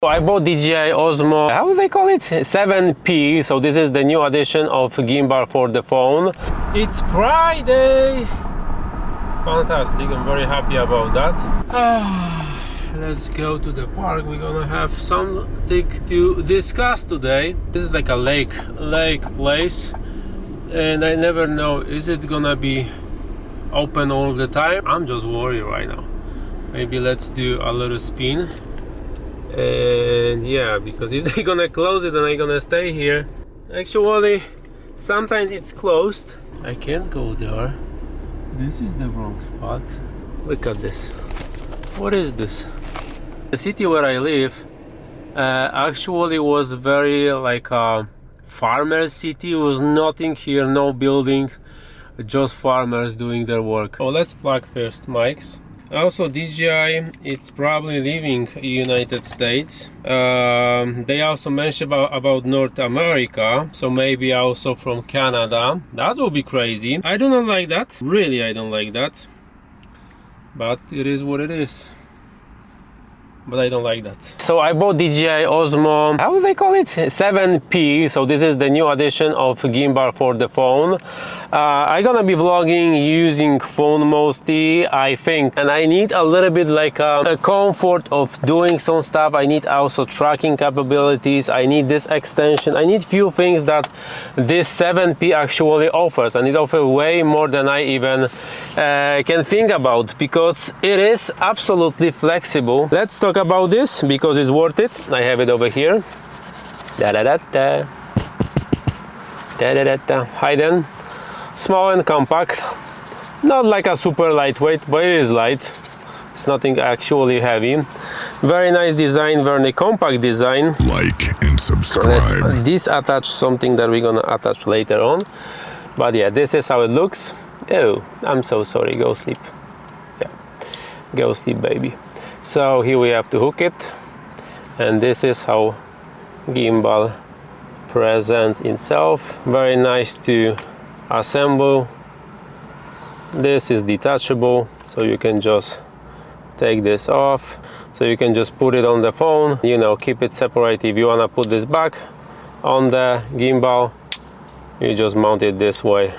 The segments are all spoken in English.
I bought DJI Osmo, how do they call it? 7P, so this is the new addition of gimbal for the phone. It's Friday! Fantastic, I'm very happy about that. Let's go to the park, we're gonna have something to discuss today. This is like a lake place, and I never know, is it gonna be open all the time? I'm just worried right now. Maybe let's do a little spin. And yeah, because if they're gonna close it and I'm gonna stay here. Actually, sometimes it's closed. I can't go there. This is the wrong spot. Look at this. What is this? The city where I live actually was very like a farmer city. It was nothing here, no building, just farmers doing their work. Oh, let's plug first mics. Also, DJI, it's probably leaving United States. They also mentioned about North America, so maybe also from Canada. That would be crazy. I do not like that. Really, I don't like that. But it is what it is. But I don't like that. So I bought DJI Osmo, how do they call it? 7P, so this is the new addition of gimbal for the phone. I'm gonna be vlogging using phone mostly, I think, and I need a little bit like a comfort of doing some stuff. I need also tracking capabilities, I need this extension, I need few things that this 7P actually offers, and it offers way more than I even can think about, because it is absolutely flexible. Let's talk about this because it's worth it. I have it over here. Hidden. Small and compact, not like a super lightweight, but it is light. It's nothing actually heavy. Very nice design, very compact design. Like and subscribe. Let's disattach something that we're gonna attach later on. But yeah, this is how it looks. Oh, I'm so sorry, go sleep. Yeah, go sleep, baby. So here we have to hook it, and this is how gimbal presents itself. Very nice to assemble. This is detachable, so you can just take this off, so you can just put it on the phone, you know, keep it separate. If you want to put this back on the gimbal, you just mount it this way.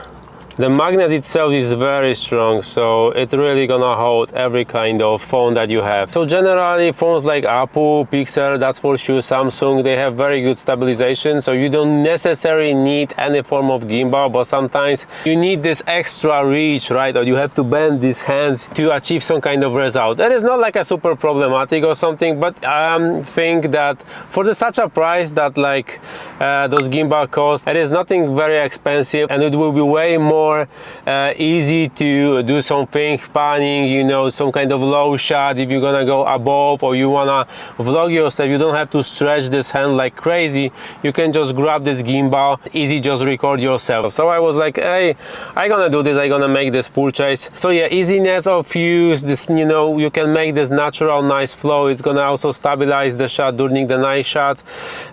The magnet itself is very strong, so it's really gonna hold every kind of phone that you have. So generally phones like Apple, Pixel, that's for sure, Samsung, they have very good stabilization, so you don't necessarily need any form of gimbal, but sometimes you need this extra reach, right? Or you have to bend these hands to achieve some kind of result. That is not like a super problematic or something, but I think that for such a price that like those gimbal cost, it is nothing very expensive, and it will be way more easy to do something, panning, you know, some kind of low shot. If you're gonna go above or you wanna vlog yourself, you don't have to stretch this hand like crazy. You can just grab this gimbal, easy, just record yourself. So I was like, hey, I'm gonna do this, I'm gonna make this purchase. So yeah, easiness of use, this, you know, you can make this natural nice flow. It's gonna also stabilize the shot during the night shots.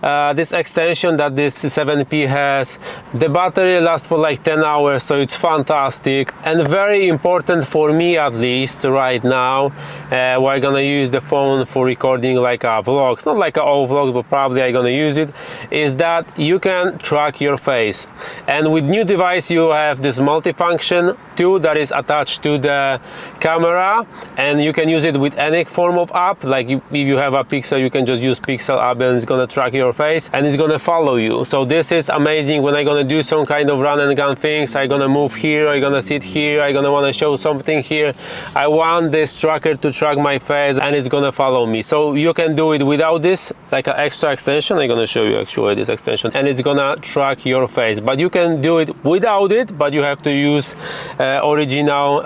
This extension that this 7P has, the battery lasts for like 10 hours, so it's fantastic. And very important for me, at least right now, we're gonna use the phone for recording like a vlog, not like a old vlog, but probably I'm gonna use it, is that you can track your face. And with new device you have this multifunction tool that is attached to the camera, and you can use it with any form of app. Like if you have a Pixel, you can just use Pixel app and it's gonna track your face and it's gonna follow you. So this is amazing when I'm gonna do some kind of run and gun things. I'm gonna move here, I'm gonna sit here, I'm gonna want to show something here. I want this tracker to track my face and it's gonna follow me. So you can do it without this, like an extra extension. I'm gonna show you actually this extension, and it's gonna track your face. But you can do it without it, but you have to use original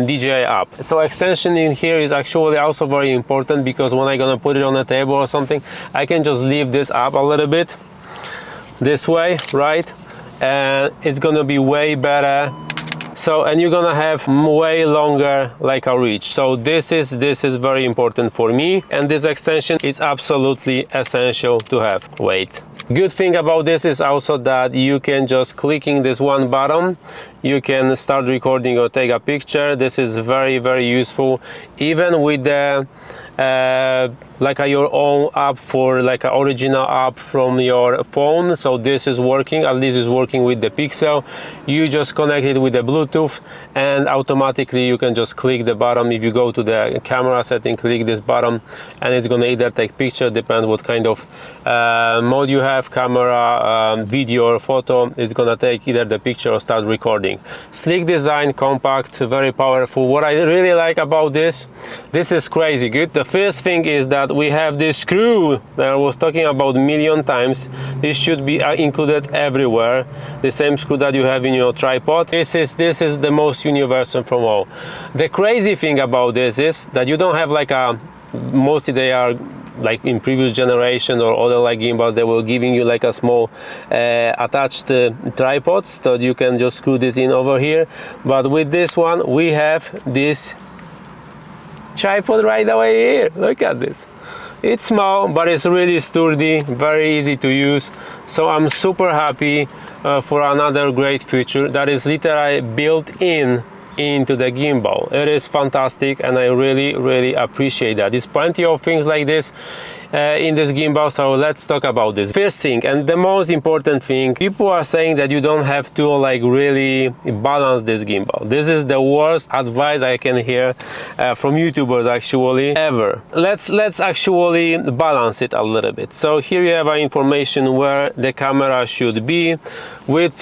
DJI app. So extension in here is actually also very important, because when I'm gonna put it on a table or something, I can just leave this up a little bit this way, right? And it's gonna be way better. So, and you're gonna have way longer like a reach. So this is very important for me, and this extension is absolutely essential to have. Wait. Good thing about this is also that you can just clicking this one button, you can start recording or take a picture. This is very, very useful, even with the like your own app for like an original app from your phone. So this is working, at least it's working with the Pixel. You just connect it with the Bluetooth and automatically you can just click the button. If you go to the camera setting, click this button and it's gonna either take picture, depends what kind of mode you have, camera, video or photo. It's gonna take either the picture or start recording. Sleek design, compact, very powerful. What I really like about this is crazy good. The first thing is that we have this screw that I was talking about a million times. This should be included everywhere, the same screw that you have in your tripod. This is the most universal from all. The crazy thing about this is that you don't have like a, mostly they are like in previous generation or other like gimbals, they were giving you like a small attached tripods, so you can just screw this in over here. But with this one we have this tripod right away here. Look at this. It's small but it's really sturdy, very easy to use. So I'm super happy for another great feature that is literally built into the gimbal. It is fantastic and I really appreciate that. There's plenty of things like this in this gimbal, so let's talk about this. First thing and the most important thing, people are saying that you don't have to like really balance this gimbal. This is the worst advice I can hear from YouTubers actually ever. Let's actually balance it a little bit. So here you have information where the camera should be. With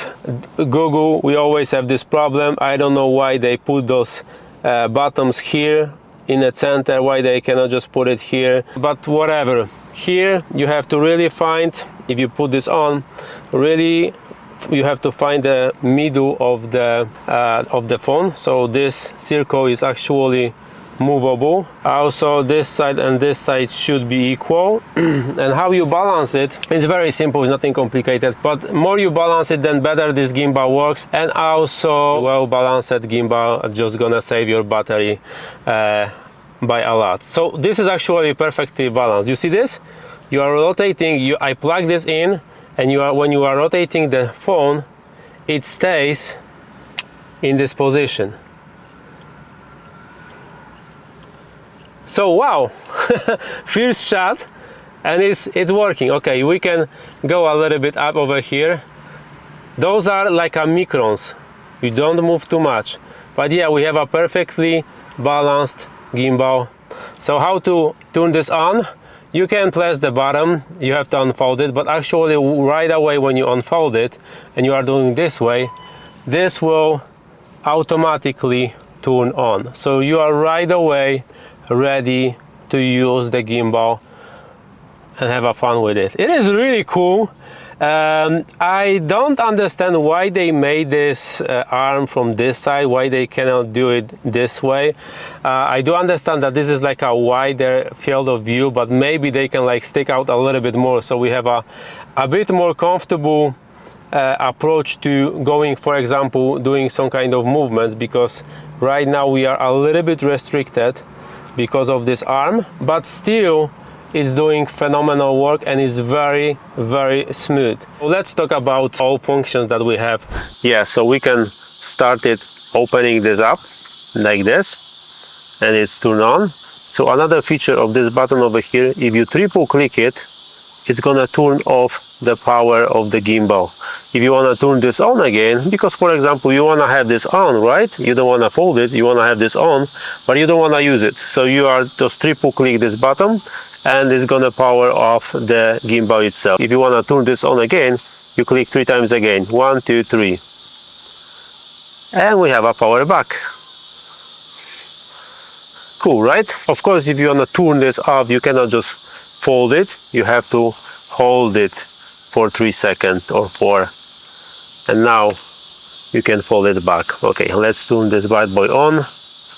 Google we always have this problem. I don't know why they put those buttons here in the center, why they cannot just put it here, but whatever. Here you have to really find, if you put this on, really you have to find the middle of the phone. So this circle is actually movable. Also this side and this side should be equal. And how you balance it is very simple, it's nothing complicated, but more you balance it then better this gimbal works. And also well balanced gimbal just gonna save your battery by a lot. So this is actually perfectly balanced. You see this? You are rotating, I plug this in and when you are rotating the phone it stays in this position. So wow, first shot and it's working. Okay, we can go a little bit up over here. Those are like a microns, you don't move too much, but yeah, we have a perfectly balanced gimbal. So how to turn this on? You can press the button, you have to unfold it, but actually right away when you unfold it and you are doing this way, this will automatically turn on. So you are right away ready to use the gimbal and have a fun with it. It is really cool. I don't understand why they made this arm from this side, why they cannot do it this way. I do understand that this is like a wider field of view, but maybe they can like stick out a little bit more, so we have a bit more comfortable approach to going, for example, doing some kind of movements, because right now we are a little bit restricted because of this arm, but still it's doing phenomenal work and is very smooth. Let's talk about all functions that we have. Yeah, so we can start it opening this up like this and it's turned on. So another feature of this button over here, if you triple click it, it's gonna turn off the power of the gimbal. If you want to turn this on again, because for example you want to have this on, right? You don't want to fold it, you want to have this on, but you don't want to use it. So you are just triple click this button and it's gonna power off the gimbal itself. If you want to turn this on again, you click 3 times again. 1, 2, 3. And we have a power back. Cool, right? Of course, if you want to turn this off, you cannot just fold it. You have to hold it for 3 seconds or 4. And now you can fold it back. Okay, let's turn this bad boy on.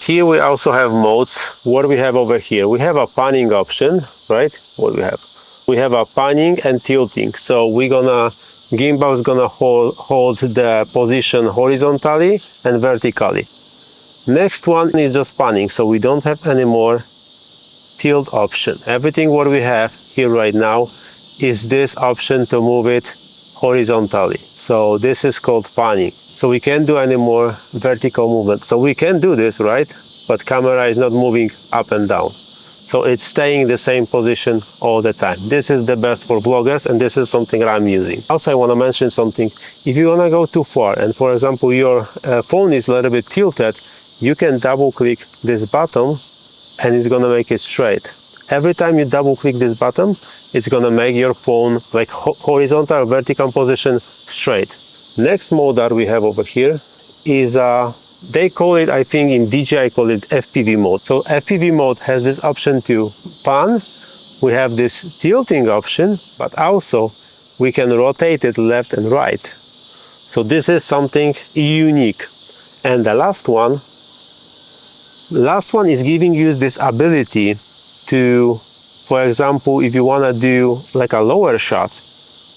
Here we also have modes. What we have over here? We have a panning option, right? What we have? We have a panning and tilting. So gimbal is gonna hold the position horizontally and vertically. Next one is just panning, so we don't have any more tilt option. Everything what we have here right now is this option to move it horizontally. So this is called panning. So we can't do any more vertical movement. So we can do this, right? But camera is not moving up and down. so it's staying the same position all the time. This is the best for vloggers, and this is something that I'm using. Also, I want to mention something. If you want to go too far, and for example your phone is a little bit tilted, you can double click this button and it's gonna make it straight. Every time you double click this button, it's gonna make your phone like horizontal, vertical position straight. Next mode that we have over here is they call it, I think in DJI call it FPV mode. So FPV mode has this option to pan. We have this tilting option, but also we can rotate it left and right. So this is something unique. And the last one is giving you this ability to, for example, if you want to do like a lower shot,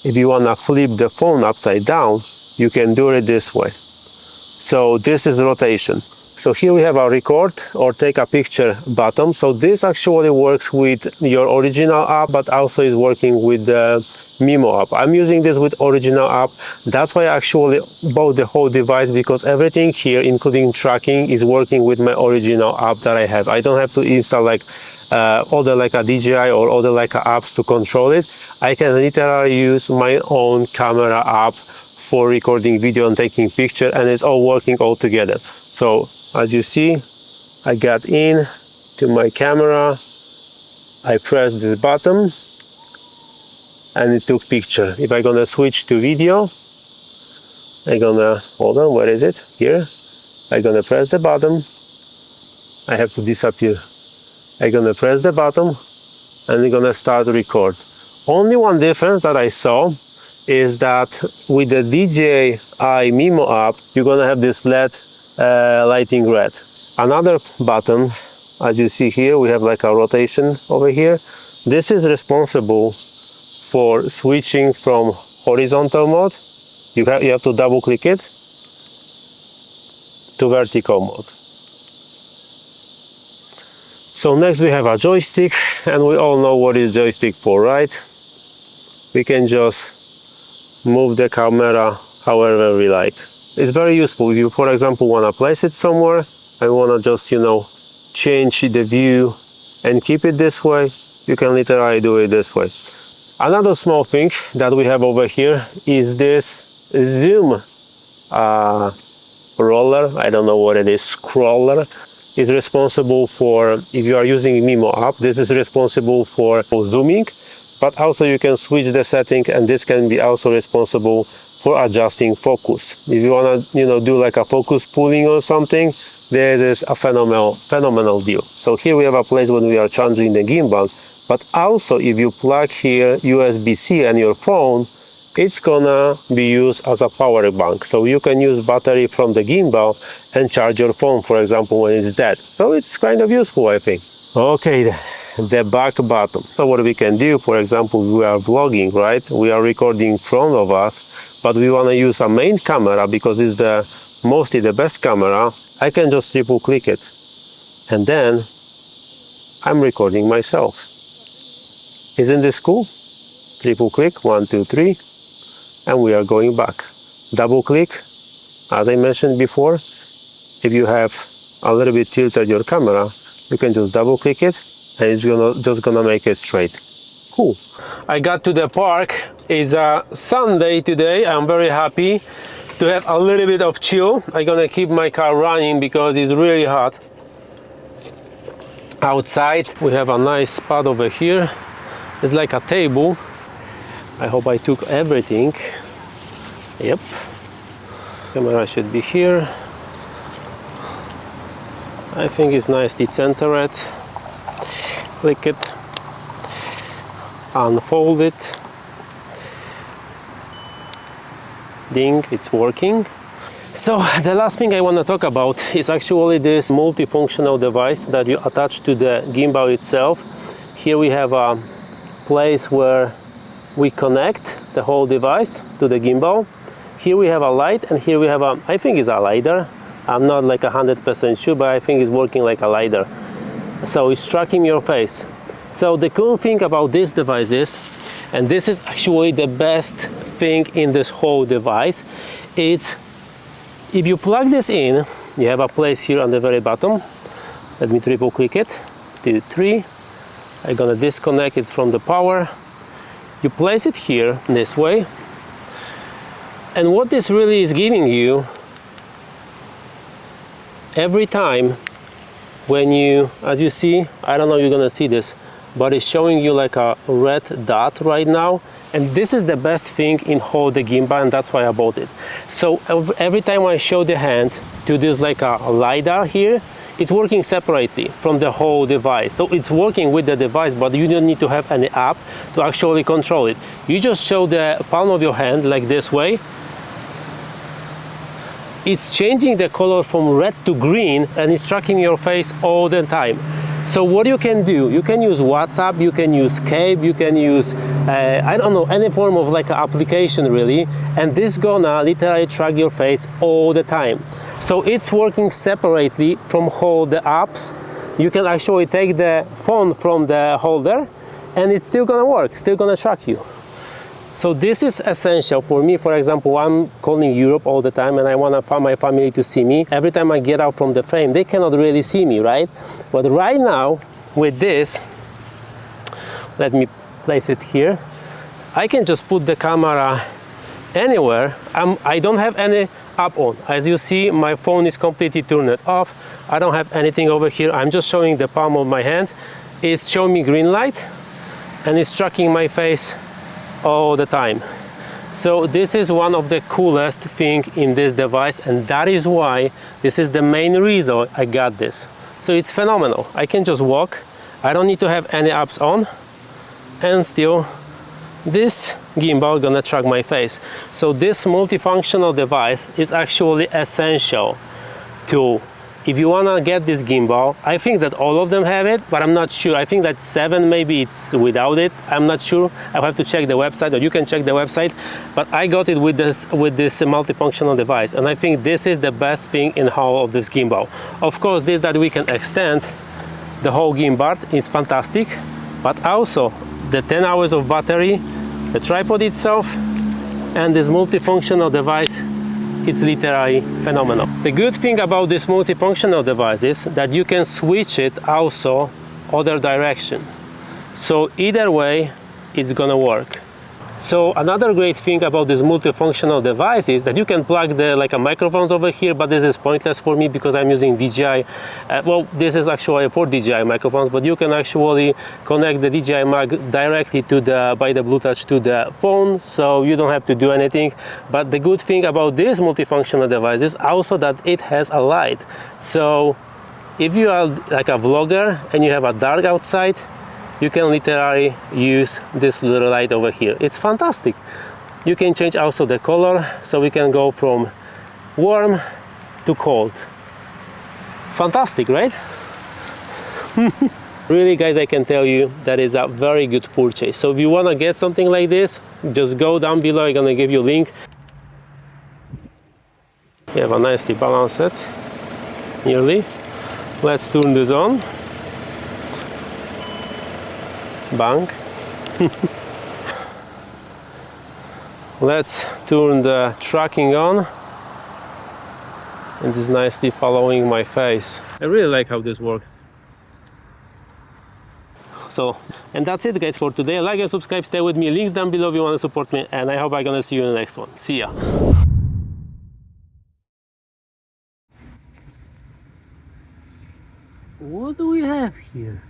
if you want to flip the phone upside down, you can do it this way. So this is rotation. So here we have a record or take a picture button. So this actually works with your original app, but also is working with the Mimo app. I'm using this with original app. That's why I actually bought the whole device, because everything here, including tracking, is working with my original app that I have. I don't have to install like other like a DJI or other like a apps to control it. I can literally use my own camera app for recording video and taking picture, and it's all working all together. So as you see, I got in to my camera, I pressed this button and it took picture. If I'm gonna switch to video, I'm gonna, hold on, where is it? Here. I'm gonna press the button. I have to disappear. I'm gonna press the button and I'm gonna start record. Only one difference that I saw is that with the DJI Mimo app, you're gonna have this LED lighting red. Another button, as you see here, we have like a rotation over here. This is responsible for switching from horizontal mode. You have to double click it to vertical mode. So next we have a joystick, and we all know what is joystick for, right? We can just move the camera however we like. It's very useful if you, for example, want to place it somewhere and want to just, you know, change the view and keep it this way. You can literally do it this way. Another small thing that we have over here is this zoom roller. I don't know what it is. Scroller is responsible for, if you are using Mimo app, this is responsible for zooming, but also you can switch the setting, and this can be also responsible for adjusting focus. If you want to, you know, do like a focus pulling or something, there is a phenomenal deal. So here we have a place when we are charging the gimbal, but also if you plug here USB-C and your phone, it's gonna be used as a power bank. So you can use battery from the gimbal and charge your phone, for example, when it's dead. So it's kind of useful, I think. Okay, the back button. So what we can do, for example, we are vlogging, right? We are recording in front of us, but we want to use a main camera because it's the mostly the best camera. I can just triple click it, and then I'm recording myself. Isn't this cool? Triple click, 1, 2, 3, and we are going back. Double click, as I mentioned before, if you have a little bit tilted your camera, you can just double click it and it's just gonna make it straight. Cool. I got to the park. It's a Sunday today. I'm very happy to have a little bit of chill. I'm gonna keep my car running because it's really hot outside. We have a nice spot over here. It's like a table. I hope I took everything. Yep. Camera should be here. I think it's nicely centered. Click it, unfold it. Ding, it's working. So the last thing I want to talk about is actually this multifunctional device that you attach to the gimbal itself. Here we have a place where we connect the whole device to the gimbal. Here we have a light, and here we have a, I think it's a LiDAR. I'm not like 100% sure, but I think it's working like a LiDAR. So it's tracking your face. So the cool thing about this device is, and this is actually the best thing in this whole device, it's if you plug this in, you have a place here on the very bottom. Let me triple click it, 2, 3. I'm gonna disconnect it from the power. You place it here this way, and what this really is giving you, every time when you, as you see, I don't know if you're gonna see this, but it's showing you like a red dot right now, and this is the best thing in whole the gimbal, and that's why I bought it. So every time I show the hand to this like a LiDAR here, it's working separately from the whole device. So it's working with the device, but you don't need to have any app to actually control it. You just show the palm of your hand like this way. It's changing the color from red to green, and it's tracking your face all the time. So what you can do, you can use WhatsApp, you can use Skype, you can use, I don't know, any form of like an application really, and this gonna literally track your face all the time. So it's working separately from all the apps. You can actually take the phone from the holder and it's still gonna work, still gonna track you. So this is essential for me. For example, I'm calling Europe all the time and I want my family to see me. Every time I get out from the frame, they cannot really see me, right? But right now, with this, let me place it here. I can just put the camera anywhere. I don't have any app on. As you see, my phone is completely turned off. I don't have anything over here. I'm just showing the palm of my hand. It's showing me green light and it's tracking my face all the time. So this is one of the coolest thing in this device, and that is why this is the main reason I got this. So it's phenomenal. I can just walk. I don't need to have any apps on, and still this gimbal gonna track my face. So this multifunctional device is actually essential to, if you wanna get this gimbal. I think that all of them have it, but I'm not sure. I think that 7 maybe it's without it. I'm not sure. I'll have to check the website, or you can check the website. But I got it with this multifunctional device, and I think this is the best thing in all of this gimbal. Of course, this that we can extend the whole gimbal is fantastic, but also the 10 hours of battery, the tripod itself, and this multifunctional device, it's literally phenomenal. The good thing about this multifunctional device is that you can switch it also other direction. So either way, it's gonna work. So another great thing about this multifunctional device is that you can plug the microphones over here, but this is pointless for me because I'm using DJI. Well, this is actually for DJI microphones, but you can actually connect the DJI mic directly to by the Bluetooth to the phone, so you don't have to do anything. But the good thing about this multifunctional device is also that it has a light. So if you are like a vlogger and you have a dark outside, you can literally use this little light over here. It's fantastic. You can change also the color, so we can go from warm to cold. Fantastic, right? Really, guys, I can tell you that is a very good purchase. So if you want to get something like this, just go down below. I'm gonna give you a link. You have a nicely balanced nearly. Let's turn this on. Bang. Let's turn the tracking on, and it's nicely following my face. I really like how this works. So, and that's it, guys, for today. Like and subscribe, stay with me, links down below if you want to support me, and I hope I'm gonna see you in the next one. See ya. What do we have here?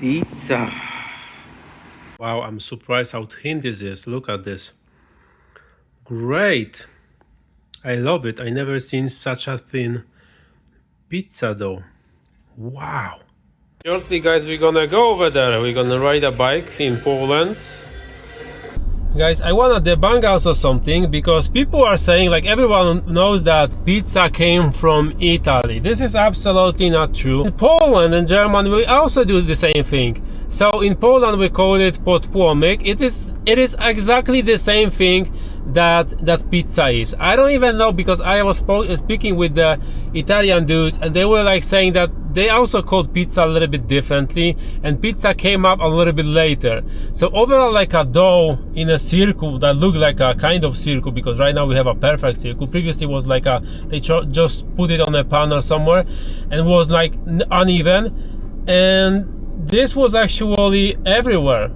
Pizza. Wow, I'm surprised how thin this is. Look at this. Great. I love it. I never seen such a thin pizza though. Wow. Shortly, guys, we're gonna go over there. We're gonna ride a bike in Poland. Guys, I wanna debunk also something, because people are saying, like, everyone knows that pizza came from Italy. This is absolutely not true. In Poland and Germany we also do the same thing. So in Poland we call it podpłomyk. It is exactly the same thing that pizza is. I don't even know, because I was speaking with the Italian dudes and they were like saying that they also called pizza a little bit differently, and pizza came up a little bit later. So overall, like a dough in a circle that looked like a kind of circle, because right now we have a perfect circle. Previously was like a, they just put it on a pan or somewhere, and it was like uneven. And this was actually everywhere,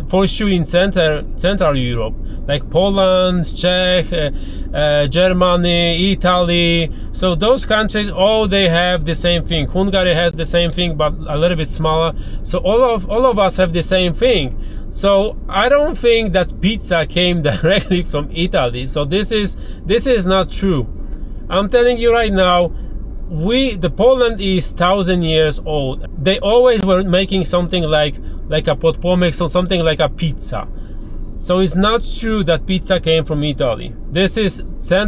for sure in Central Europe, like Poland, Czech, Germany, Italy. So those countries, all they have the same thing. Hungary has the same thing, but a little bit smaller. So all of us have the same thing. So I don't think that pizza came directly from Italy. So this is not true. I'm telling you right now, the Poland is 1,000 years old. They always were making something like a podpomek, so something like a pizza. So it's not true that pizza came from Italy. This is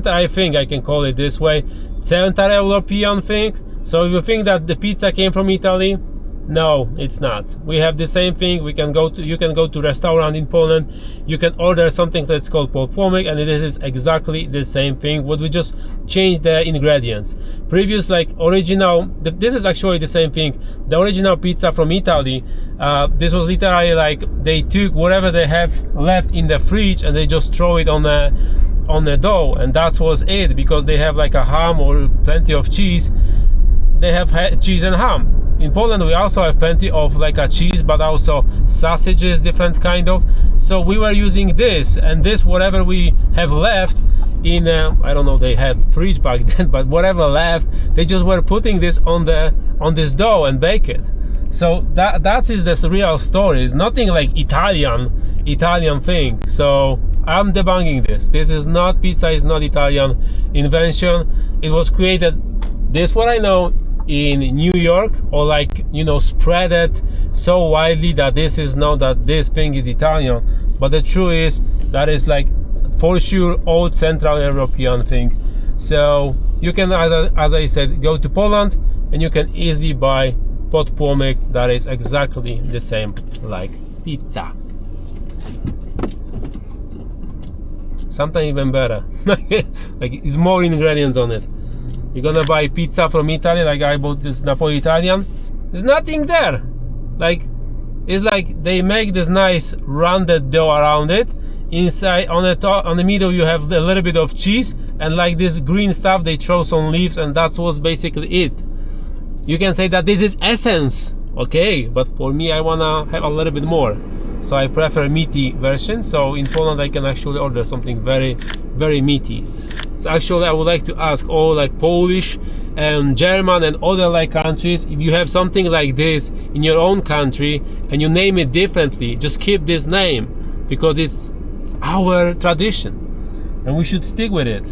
I think I can call it this way, Central European thing. So if you think that the pizza came from Italy, no, it's not. We have the same thing. You can go to restaurant in Poland, you can order something that's called podpomek, and this is exactly the same thing. What we just changed the ingredients. Previous, like original, this is actually the same thing. The original pizza from Italy, this was literally like they took whatever they have left in the fridge and they just throw it on the dough, and that was it. Because they have like a ham or plenty of cheese, they have cheese and ham. In Poland we also have plenty of like a cheese, but also sausages, different kind of. So we were using this, and this whatever we have left in I don't know, they had fridge back then, but whatever left, they just were putting this on this dough and bake it. So that is this real story. It's nothing like Italian thing. So I'm debunking this. This is not, pizza is not Italian invention. It was created, this what I know, in New York, or like, you know, spread it so widely that this is not that this thing is Italian. But the truth is that is like for sure old Central European thing. So you can, as I said, go to Poland and you can easily buy podpomek that is exactly the same like pizza. Sometimes even better. Like it's more ingredients on it. You're gonna buy pizza from Italy, like I bought this Napolitan. There's nothing there. Like, it's like they make this nice rounded dough around it. Inside, on the top, on the middle, you have a little bit of cheese, and like this green stuff, they throw some leaves, and that was basically it. You can say that this is essence, okay? But for me, I wanna have a little bit more, so I prefer meaty version. So in Poland, I can actually order something very, very meaty. So actually I would like to ask all like Polish and German and other like countries, if you have something like this in your own country and you name it differently, just keep this name, because it's our tradition and we should stick with it.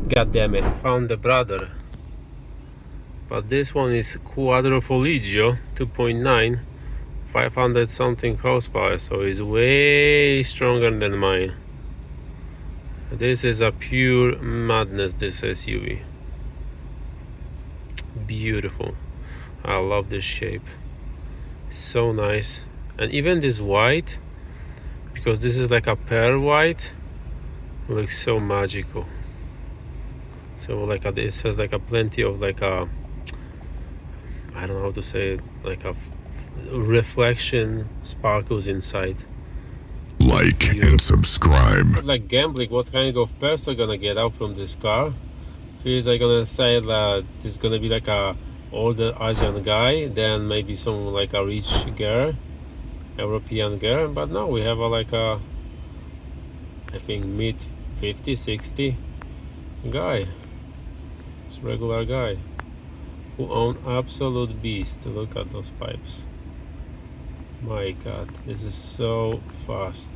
God damn it. Found the brother, but this one is Quadrifoglio 2.9, 500 something horsepower, so it's way stronger than mine. This is a pure madness, this SUV. Beautiful. I love this shape. So nice. And even this white, because this is like a pearl white, looks so magical. So like this has like a plenty of like a, I don't know how to say it, like a reflection, sparkles inside. Like and subscribe. Like gambling, what kind of person gonna get out from this car? Feels like gonna say that it's gonna be like a older Asian guy, then maybe some like a rich girl, European girl. But no, we have a like a, I think mid 50, 60 guy. It's a regular guy who own absolute beast. Look at those pipes. My god, this is so fast.